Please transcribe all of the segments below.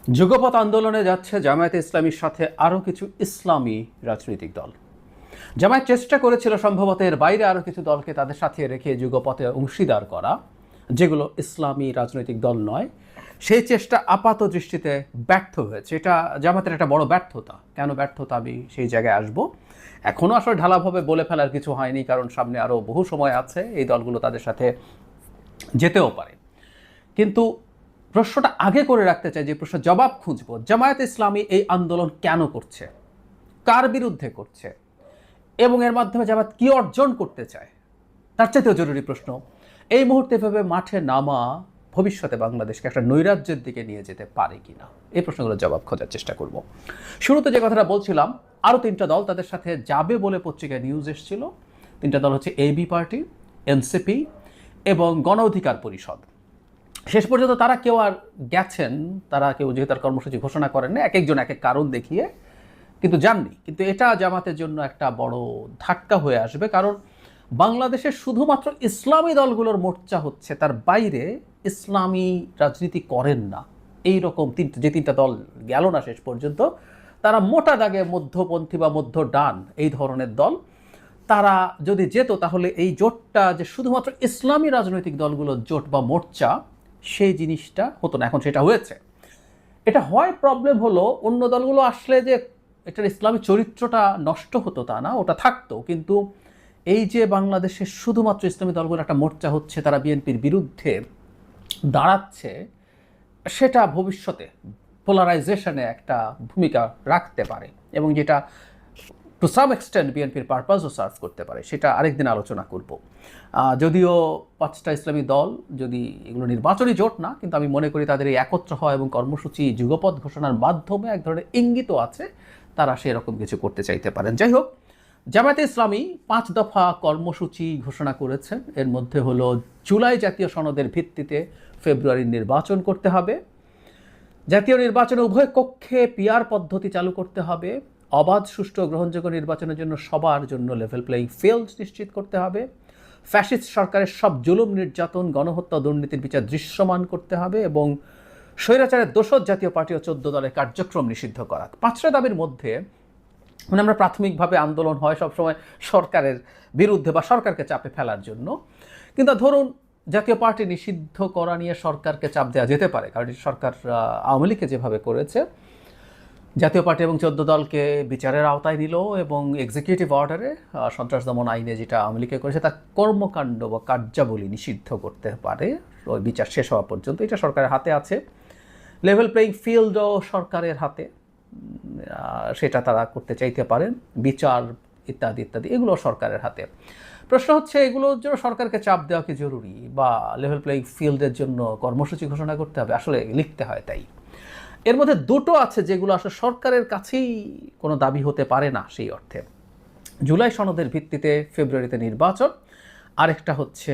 যুগপৎ আন্দোলনে যাচ্ছে জামায়াতে ইসলামীর সাথে আরও কিছু ইসলামী রাজনৈতিক দল। জামায়াত চেষ্টা করেছিল সম্ভবত এর বাইরে আরও কিছু দলকে তাদের সাথে রেখে যুগপথে অংশীদার করা, যেগুলো ইসলামী রাজনৈতিক দল নয়। সেই চেষ্টা আপাত দৃষ্টিতে ব্যর্থ হয়েছে। এটা জামায়াতের একটা বড় ব্যর্থতা। কেন ব্যর্থতা, আমি সেই জায়গায় আসব। এখনও আসলে ঢালাভাবে বলে ফেলার কিছু হয়নি, কারণ সামনে আরও বহু সময় আছে। এই দলগুলো তাদের সাথে যেতেও পারে। কিন্তু প্রশ্নটা আগে করে রাখতে চাই, যে প্রশ্ন জবাব খুঁজব, জামায়াতে ইসলামী এই আন্দোলন কেন করছে, কার বিরুদ্ধে করছে, এবং এর মাধ্যমে জামায়াত কি অর্জন করতে চায়। তার চাইতেও জরুরি প্রশ্ন, এই মুহূর্তে ভেবে মাঠে নামা ভবিষ্যতে বাংলাদেশকে একটা নৈরাজ্যের দিকে নিয়ে যেতে পারে কিনা, এই প্রশ্নগুলোর জবাব খোঁজার চেষ্টা করব। শুরুতে যে কথাটা বলছিলাম, আরও তিনটা দল তাদের সাথে যাবে বলে পত্রিকায় নিউজ এসেছিল। তিনটা দল হচ্ছে এবি পার্টি, এনসিপি এবং গণ অধিকার পরিষদ। শেষ পর্যন্ত তারা কেউ আর গেছেন, তারা কেউ যেহেতু তার কর্মসূচি ঘোষণা করেন না, এক একজন এক এক কারণ দেখিয়ে কিন্তু যাননি। কিন্তু এটা জামাতের জন্য একটা বড় ধাক্কা হয়ে আসবে, কারণ বাংলাদেশের শুধুমাত্র ইসলামী দলগুলোর মোর্চা হচ্ছে, তার বাইরে ইসলামী রাজনীতি করেন না এই রকম যে তিনটা দল গেল না শেষ পর্যন্ত, তারা মোটা দাগে মধ্যপন্থী বা মধ্য ডান এই ধরনের দল। তারা যদি যেত তাহলে এই জোটটা যে শুধুমাত্র ইসলামী রাজনৈতিক দলগুলোর জোট বা মোর্চা, সেই জিনিসটা হতো না। এখন সেটা হয়েছে। এটা হয়, প্রবলেম হলো অন্য দলগুলো আসলে যে এটার ইসলামী চরিত্রটা নষ্ট হতো তা না, ওটা থাকতো। কিন্তু এই যে বাংলাদেশের শুধুমাত্র ইসলামী দলগুলো একটা মোর্চা হচ্ছে, তারা বিএনপির বিরুদ্ধে দাঁড়াচ্ছে, সেটা ভবিষ্যতে পোলারাইজেশনে একটা ভূমিকা রাখতে পারে, এবং যেটা টু সাম এক্সটেন্ট বিএনপির পারপাসও সার্ভ করতে পারে, সেটা আরেকদিন আলোচনা করব। যদিও পাঁচটা ইসলামী দল, যদি এগুলো নির্বাচনী জোট না, কিন্তু আমি মনে করি তাদের এই একত্র হওয়া এবং কর্মসূচি যুগপৎ ঘোষণার মাধ্যমে এক ধরনের ইঙ্গিতও আছে তারা সেরকম কিছু করতে চাইতে পারেন। যাই হোক, জামায়াতে ইসলামী 5 দফা কর্মসূচি ঘোষণা করেছেন। এর মধ্যে হলো জুলাই জাতীয় সনদের ভিত্তিতে ফেব্রুয়ারির নির্বাচন করতে হবে, জাতীয় নির্বাচনে উভয় কক্ষে পিআর পদ্ধতি চালু করতে হবে, অবাধ, সুষ্ঠু ও গ্রহণযোগ্য নির্বাচনের জন্য সবার জন্য লেভেল প্লেইং ফিল্ড নিশ্চিত করতে হবে, ফ্যাসিস্ট সরকারের সব জুলুম, নির্যাতন, গণহত্যা, দুর্নীতির বিচার দৃশ্যমান করতে হবে, এবং স্বৈরাচারের দোসর জাতীয় পার্টি ও 14 দলের কার্যক্রম নিষিদ্ধ করা। 5টা দাবির মধ্যে মানে আমরা প্রাথমিকভাবে আন্দোলন হয় সবসময় সরকারের বিরুদ্ধে বা সরকারকে চাপে ফেলার জন্য, কিন্তু ধরুন জাতীয় পার্টি নিষিদ্ধ করা নিয়ে সরকারকে চাপ দেওয়া যেতে পারে, কারণ সরকার আওয়ামী লীগকে যেভাবে করেছে, জাতীয় পার্টি এবং 14 দলকে বিচারের আওতায় নিল, এবং এক্সিকিউটিভ অর্ডারে সন্ত্রাস দমন আইনে যেটা আওয়ামী লীগে করেছে তার কর্মকাণ্ড বা কার্যাবলী নিষিদ্ধ করতে পারে ওই বিচার শেষ হওয়া পর্যন্ত। এটা সরকারের হাতে আছে। লেভেল প্লেইং ফিল্ডও সরকারের হাতে, সেটা তারা করতে চাইতে পারেন। বিচার ইত্যাদি ইত্যাদি এগুলো সরকারের হাতে। প্রশ্ন হচ্ছে, এগুলোর জন্য সরকারকে চাপ দেওয়া কি জরুরি, বা লেভেল প্লেইং ফিল্ডের জন্য কর্মসূচি ঘোষণা করতে হবে? আসলে লিখতে হয় তাই। এর মধ্যে দুটো আছে যেগুলো আসলে সরকারের কাছেই কোনো দাবি হতে পারে না সেই অর্থে। জুলাই সনদের ভিত্তিতে ফেব্রুয়ারিতে নির্বাচন, আরেকটা হচ্ছে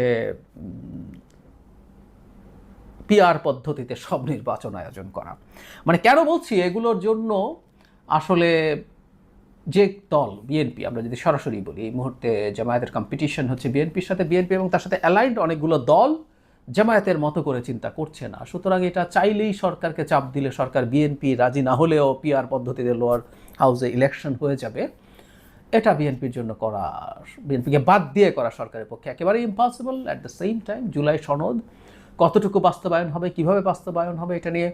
পিআর পদ্ধতিতে সব নির্বাচন আয়োজন করা। মানে কেন বলছি এগুলোর জন্য, আসলে যে দল বিএনপি, আমরা যদি সরাসরি বলি, এই মুহূর্তে জামায়াতের কম্পিটিশন হচ্ছে বিএনপির সাথে, বিএনপি এবং তার সাথে অ্যালাইন্ড অনেকগুলো দল জামায়াতের মতো করে চিন্তা করছে না। সুতরাং এটা চাইলেই সরকারকে চাপ দিলে সরকার, বিএনপি রাজি না হলেও পিআর পদ্ধতিতে লোয়ার হাউসে ইলেকশন হয়ে যাবে। এটা বিএনপির জন্য করা, বিএনপিকে বাদ দিয়ে করা সরকারের পক্ষে একেবারেই impossible. At the same time July সনদ কতটুকু বাস্তবায়ন হবে, কিভাবে বাস্তবায়ন হবে, এটা নিয়ে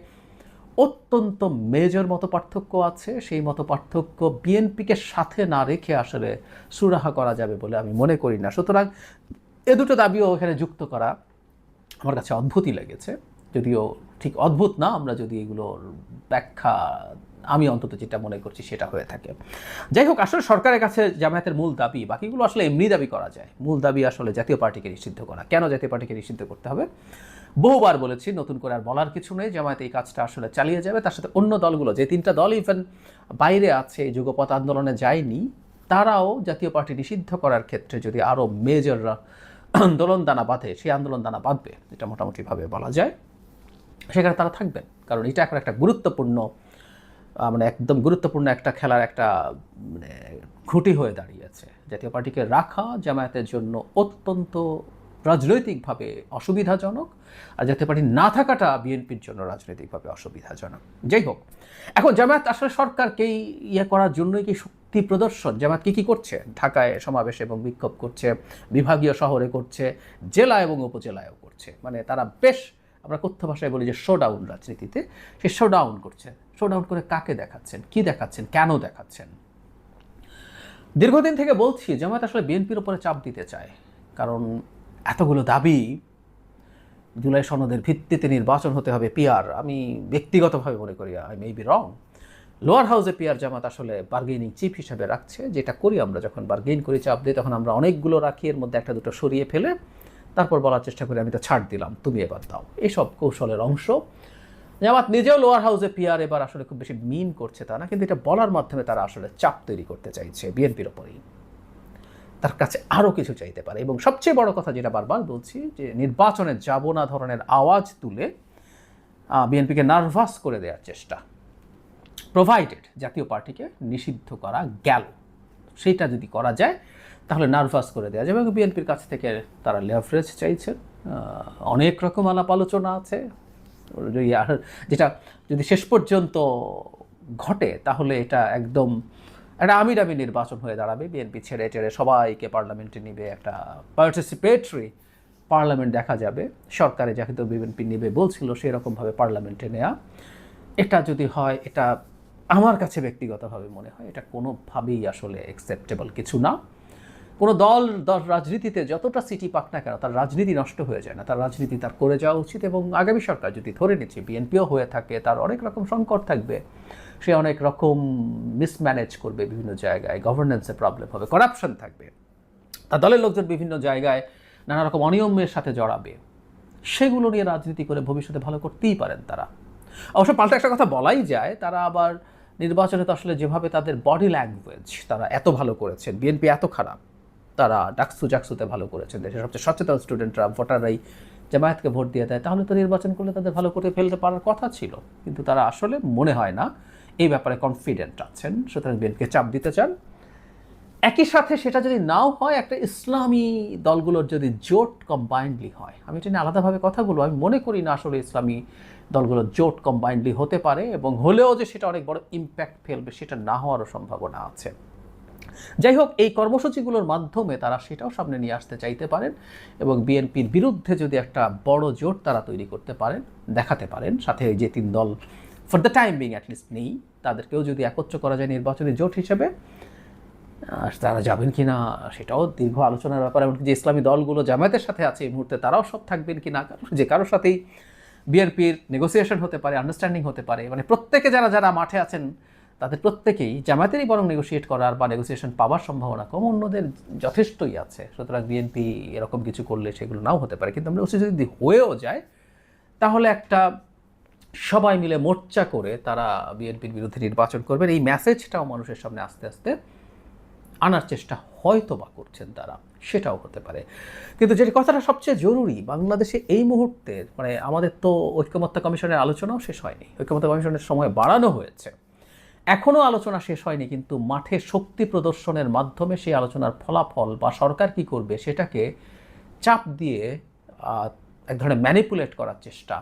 অত্যন্ত মেজর মতো পার্থক্য আছে। সেই মতো পার্থক্য বিএনপিকে সাথে না রেখে আসলে সুরাহা করা যাবে বলে আমি মনে করি না। সুতরাং এ দুটো দাবিও এখানে যুক্ত করা আমার কাছে অদ্ভুতই লেগেছে, যদিও ঠিক অদ্ভুত না, আমরা যদি এগুলোর ব্যাখ্যা, আমি অন্তত যেটা মনে করছি সেটা হয়ে থাকে। যাই হোক, আসলে সরকারের কাছে জামায়াতের মূল দাবি, বাকিগুলো আসলে এমনি দাবি করা যায়, মূল দাবি আসলে জাতীয় পার্টিকে নিষিদ্ধ করা। কেন জাতীয় পার্টিকে নিষিদ্ধ করতে হবে বহুবার বলেছি, নতুন করে আর বলার কিছু নেই। জামায়াত এই কাজটা আসলে চালিয়ে যাবে। তার সাথে অন্য দলগুলো, যে 3টা দল ইভেন বাইরে আছে, যুগপৎ আন্দোলনে যায়নি, তারাও জাতীয় পার্টি নিষিদ্ধ করার ক্ষেত্রে যদি আরও মেজর আন্দোলন দানা বাঁধে, সেই আন্দোলন দানা বাঁধবে, এটা মোটামুটিভাবে বলা যায়। সেখানে তারা থাকবেন, কারণ এটা এখন একটা গুরুত্বপূর্ণ, মানে একদম গুরুত্বপূর্ণ একটা খেলার একটা মানে খুঁটি হয়ে দাঁড়িয়েছে। জাতীয় পার্টিকে রাখা জামায়াতের জন্য অত্যন্ত রাজনৈতিকভাবে অসুবিধাজনক, আর জাতীয় পার্টি না থাকাটা বিএনপির জন্য রাজনৈতিকভাবে অসুবিধাজনক। যাই হোক, এখন জামায়াত আসলে সরকারকেই করার জন্যই কি শক্তি প্রদর্শন? জামায়াত কী করছে? ঢাকায় সমাবেশ এবং বিক্ষোভ করছে, বিভাগীয় শহরে করছে, জেলা এবং উপজেলায়ও করছে। মানে তারা বেশ, আমরা কথ্য ভাষায় বলি যে শোডাউন রাজনীতিতে, সে শোডাউন করছে। শোডাউন করে কাকে দেখাচ্ছেন, কি দেখাচ্ছেন, কেন দেখাচ্ছেন? দীর্ঘদিন থেকে বলছি জামায়াত আসলে বিএনপির উপরে চাপ দিতে চায়, কারণ এতগুলো দাবি, জুলাই সনদের ভিত্তিতে নির্বাচন হতে হবে, পিআর। আমি ব্যক্তিগতভাবে মনে করি I may be wrong, lower হাউসে পিআর জামাত আসলে বার্গেনিং চিপ হিসাবে রাখছে। যেটা করি আমরা, যখন বার্গেন করি, চাপ দিই, তখন আমরা অনেকগুলো রাখি, এর মধ্যে একটা দুটো সরিয়ে ফেলে তারপর বলার চেষ্টা করি আমি তো ছাড় দিলাম, তুমি এবার দাও। এইসব কৌশলের অংশ। জামাত নিজেও লোয়ার হাউসে পিআর এবার আসলে খুব বেশি মিন করছে তা না, কিন্তু এটা বলার মাধ্যমে তারা আসলে চাপ তৈরি করতে চাইছে বিএনপির ওপরেই। তার কাছে আরও কিছু চাইতে পারে, এবং সবচেয়ে বড় কথা যেটা বারবার বলছি, যে নির্বাচনে যাব না ধরনের আওয়াজ তুলে বিএনপিকে নার্ভাস করে দেওয়ার চেষ্টা, প্রোভাইডেড জাতীয় পার্টিকে নিষিদ্ধ করা গেল, সেইটা যদি করা যায় তাহলে নার্ভাস করে দেওয়া যাবে। এবং বিএনপির কাছ থেকে তারা লেভারেজ চাইছেন, অনেক রকম আলাপ আলোচনা আছে, যেটা যদি শেষ পর্যন্ত ঘটে তাহলে এটা একদম একটা আমিরামি নির্বাচন হয়ে দাঁড়াবে। বিএনপি ছেড়ে টেড়ে সবাইকে পার্লামেন্টে নিবে, একটা পার্টিসিপেটরি পার্লামেন্ট দেখা যাবে। সরকারে যাকে তো বিএনপি নেবে বলছিল সেরকমভাবে পার্লামেন্টে নেওয়া, এটা যদি হয়, এটা আমার কাছে ব্যক্তিগতভাবে মনে হয় এটা কোনোভাবেই আসলে অ্যাকসেপ্টেবল কিছু না। কোনো দল রাজনীতিতে যতটা সিটি পাক না কেন, তার রাজনীতি নষ্ট হয়ে যায় না, তার রাজনীতি তার করে যাওয়া উচিত। এবং আগামী সরকার যদি ধরে নিচ্ছে বিএনপিও হয়ে থাকে, তার অনেক রকম সংকট থাকবে, সে অনেক রকম মিসম্যানেজ করবে, বিভিন্ন জায়গায় গভর্নেন্সে প্রবলেম হবে, করাপশন থাকবে, তার দলের লোকজন বিভিন্ন জায়গায় নানা রকম অনিয়মের সাথে জড়াবে, সেগুলো নিয়ে রাজনীতি করে ভবিষ্যতে ভালো করতেই পারেন তারা। অবশ্য পাল্টা একটা কথা বলাই যায়, তারা আবার নির্বাচনে তো আসলে যেভাবে তাদের বডি ল্যাঙ্গুয়েজ তারা এত ভালো করেছেন, বিএনপি এত খারাপ, তারা জাকসুতে ভালো করেছেন, দেশের সবচেয়ে সচেতন স্টুডেন্টরা, ভোটাররাই জামায়াতকে ভোট দিয়ে দেয়, তাহলে তো নির্বাচন করলে তাদের ভালো করে ফেলতে পারার কথা ছিল। কিন্তু তারা আসলে মনে হয় না এই ব্যাপারে কনফিডেন্ট আছেন, সুতরাং বিএনপিকে চাপ দিতে চান। একই সাথে সেটা যদি নাও হয়, একটা ইসলামী দলগুলোর যদি জোট কম্বাইন্ডলি হয়, আমি এটা নিয়ে আলাদাভাবে কথা বলবো, আমি মনে করি না আসলে ইসলামী দলগুলোর জোট কম্বাইন্ডলি হতে পারে, এবং হলেও যে সেটা অনেক বড় ইম্প্যাক্ট ফেলবে সেটা না হওয়ারও সম্ভাবনা আছে। যাই হোক, এই কর্মসূচিগুলোর মাধ্যমে তারা সেটাও সামনে নিয়ে আসতে চাইতে পারেন, এবং বিএনপির বিরুদ্ধে যদি একটা বড় জোট তারা তৈরি করতে পারেন, দেখাতে পারেন, সাথে যে তিন দল for the time being at least নেই, তাদেরকেও যদি একত্র করা যায় নির্বাচনী জোট হিসেবে, তারা যাবেন কি না সেটাও দীর্ঘ আলোচনার ব্যাপার। এমনকি যে ইসলামী দলগুলো জামায়াতের সাথে আছে এই মুহূর্তে, তারাও সব থাকবেন কি না, যে কারোর সাথেই বিএনপির নেগোসিয়েশন হতে পারে, আন্ডারস্ট্যান্ডিং হতে পারে, মানে প্রত্যেকে যারা মাঠে আছেন তাদের প্রত্যেকেই জামায়াতেরই বরং নেগোসিয়েট করার বা নেগোসিয়েশন পাওয়ার সম্ভাবনা কম, অন্যদের যথেষ্টই আছে। সুতরাং বিএনপি এরকম কিছু করলে সেগুলো নাও হতে পারে, কিন্তু আমরা যদি হয়েও যায় তাহলে একটা সবাই মিলে মোর্চা করে তারা বিএনপির বিরুদ্ধে নির্বাচন করবেন, এই মেসেজটাও মানুষের সামনে আস্তে আস্তে আনার চেষ্টা হয়তো বা করছেন তারা, সেটাও হতে পারে। কিন্তু যে কথাটা সবচেয়ে জরুরি, বাংলাদেশে এই মুহূর্তে, মানে আমাদের তো ঐক্যমত্য কমিশনের আলোচনাও শেষ হয়নি, ঐক্যমত্য কমিশনের সময় বাড়ানো হয়েছে, এখনও আলোচনা শেষ হয়নি, কিন্তু মাঠে শক্তি প্রদর্শনের মাধ্যমে সেই আলোচনার ফলাফল বা সরকার কি করবে সেটাকে চাপ দিয়ে এক ধরনের ম্যানিপুলেট করার চেষ্টা,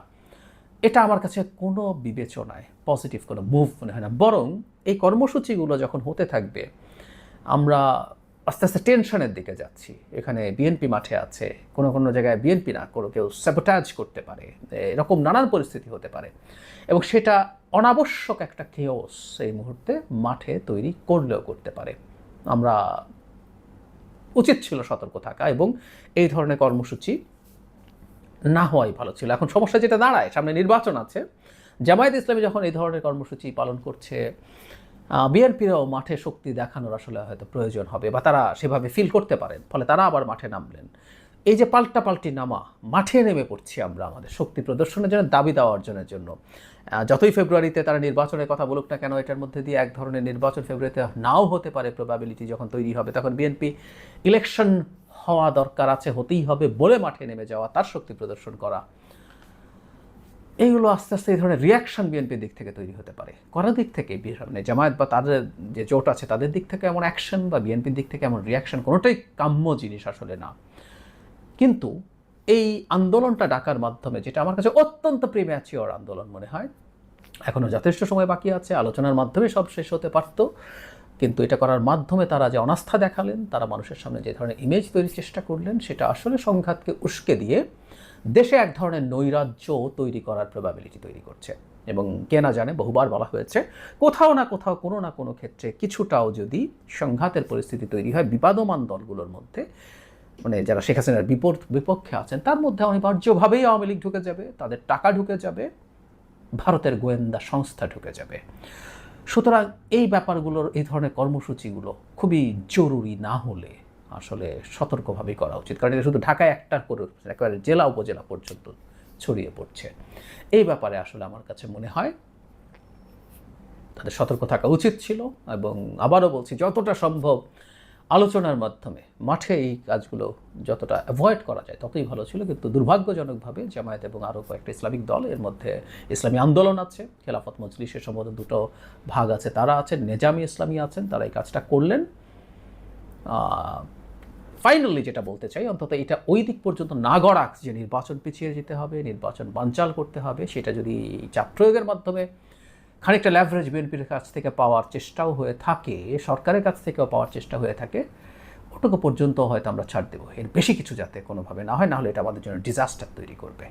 এটা আমার কাছে কোনো বিবেচনায় পজিটিভ কোনো মুভ মনে হয় না। বরং এই কর্মসূচিগুলো যখন হতে থাকবে, আমরা আস্তে আস্তে টেনশনের দিকে যাচ্ছি। এখানে বিএনপি মাঠে আছে, কোনো জায়গায় বিএনপি না, কেউ স্যাবোটাজ করতে পারে, এরকম নানান পরিস্থিতি হতে পারে, এবং সেটা অনাবশ্যক একটা কেওস এই মুহূর্তে মাঠে তৈরি করলেও করতে পারে। আমরা উচিত ছিল সতর্ক থাকা, এবং এই ধরনের কর্মসূচি না হওয়াই ভালো ছিল। এখন সমস্যা যেটা দাঁড়ায়, সামনে নির্বাচন আছে, জামায়াত ইসলামী যখন এই ধরনের কর্মসূচি পালন করছে, বিএনপিরাও মাঠে শক্তি দেখানোর আসলে হয়তো প্রয়োজন হবে, বা তারা সেভাবে ফিল করতে পারেন, ফলে তারা আবার মাঠে নামলেন। এই যে পাল্টাপাল্টি নামা, মাঠে নেমে পড়ছি আমরা আমাদের শক্তি প্রদর্শনের জন্য, দাবি দেওয়া অর্জনের জন্য। যতই ফেব্রুয়ারিতে তারা নির্বাচনের কথা বলুক না কেন, এটার মধ্যে দিয়ে এক ধরনের নির্বাচন ফেব্রুয়ারিতে নাও হতে পারে, প্রবাবিলিটি যখন তৈরি হবে, তখন বিএনপি ইলেকশন হওয়া দরকার আছে, হতেই হবে বলে মাঠে নেমে যাওয়া, তার শক্তি প্রদর্শন করা, এইগুলো আস্তে আস্তে এই ধরনের রিয়াকশন বিএনপির দিক থেকে তৈরি হতে পারে। করার দিক থেকে মানে জামায়াত বা তাদের যে জোট আছে তাদের দিক থেকে এমন অ্যাকশন, বা বিএনপির দিক থেকে এমন রিয়াকশন, কোনোটাই কাম্য জিনিস আসলে না। কিন্তু এই আন্দোলনটা ডাকার মাধ্যমে, যেটা আমার কাছে অত্যন্ত প্রিম্যাচিওর আন্দোলন মনে হয়, এখনও যথেষ্ট সময় বাকি আছে, আলোচনার মাধ্যমে সব শেষ হতে পারত, কিন্তু এটা করার মাধ্যমে তারা যে অনাস্থা দেখালেন, তারা মানুষের সামনে যে ধরনের ইমেজ তৈরির চেষ্টা করলেন, সেটা আসলে সংঘাতকে উস্কে দিয়ে দেশে এক ধরনের নৈরাজ্য তৈরি করার প্রবাবিলিটি তৈরি করছে। এবং কে না জানে, বহুবার বলা হয়েছে, কোথাও না কোথাও কোনো না কোনো ক্ষেত্রে কিছুটাও যদি সংঘাতের পরিস্থিতি তৈরি হয় বিবাদমান দলগুলোর মধ্যে, মানে যারা শেখ হাসিনার বিপক্ষে আছেন, তার মধ্যে অনিবার্যভাবেই আওয়ামী লীগ ঢুকে যাবে, তাদের টাকা ঢুকে যাবে, ভারতের গোয়েন্দা সংস্থা ঢুকে যাবে। সুতরাং এই ব্যাপারগুলোর, এই ধরনের কর্মসূচিগুলো খুবই জরুরি না হলে আসলে সতর্কভাবেই করা উচিত, কারণ এটা শুধু ঢাকায় একটার করে একেবারে জেলা উপজেলা পর্যন্ত ছড়িয়ে পড়ছে। এই ব্যাপারে আসলে আমার কাছে মনে হয় তাদের সতর্ক থাকা উচিত ছিল, এবং আবারও বলছি, যতটা সম্ভব আলোচনার মাধ্যমে মাঠে এই কাজগুলো যতটা অ্যাভয়েড করা যায় ততই ভালো ছিল। কিন্তু দুর্ভাগ্যজনকভাবে জামায়াত এবং আরও কয়েকটা ইসলামিক দল, এর মধ্যে ইসলামী আন্দোলন আছে, খেলাফত মজলিসের সম্ভবত দুটো ভাগ আছে, তারা আছেন, নেজামি ইসলামী আছেন, তারা এই কাজটা করলেন। ফাইনালি যেটা বলতে চাই, অন্তত এটা ওই দিক পর্যন্ত না গড়াক যে নির্বাচন পিছিয়ে যেতে হবে, নির্বাচন বানচাল করতে হবে, সেটা যদি চাপ প্রয়োগের মাধ্যমে খানিকটা ল্যাভারেজ বিএনপির কাছ থেকে পাওয়ার চেষ্টাও হয়ে থাকে, সরকারের কাছ থেকেও পাওয়ার চেষ্টা হয়ে থাকে, ওটুকু পর্যন্ত হয়তো আমরা ছাড় দেবো। এর বেশি কিছু যাতে কোনোভাবে না হয়, নাহলে এটা আমাদের জন্য ডিজাস্টার তৈরি করবে।